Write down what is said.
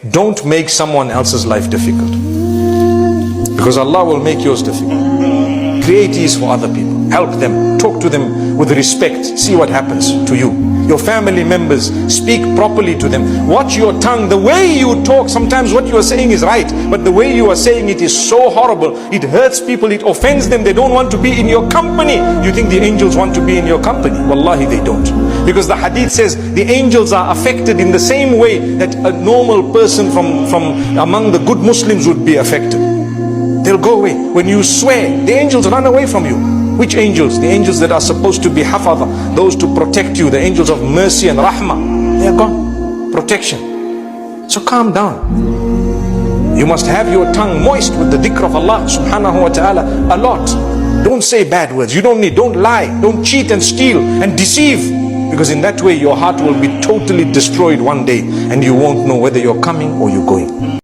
don't make someone else's life difficult, because Allah will make yours difficult. Create ease for other people. Help them. Talk to them with respect. See what happens to you. Your family members, speak properly to them. Watch your tongue. The way you talk, sometimes what you are saying is right, but the way you are saying it is so horrible. It hurts people. It offends them. They don't want to be in your company. You think the angels want to be in your company? Wallahi, they don't. Because the hadith says the angels are affected in the same way that a normal person from among the good Muslims would be affected. They'll go away. When you swear, the angels run away from you. Which angels? The angels that are supposed to be hafadha, those to protect you, the angels of mercy and rahmah. They are gone. Protection. So calm down. You must have your tongue moist with the dhikr of Allah subhanahu wa ta'ala a lot. Don't say bad words. You don't lie. Don't cheat and steal and deceive. Because in that way your heart will be totally destroyed one day and you won't know whether you're coming or you're going.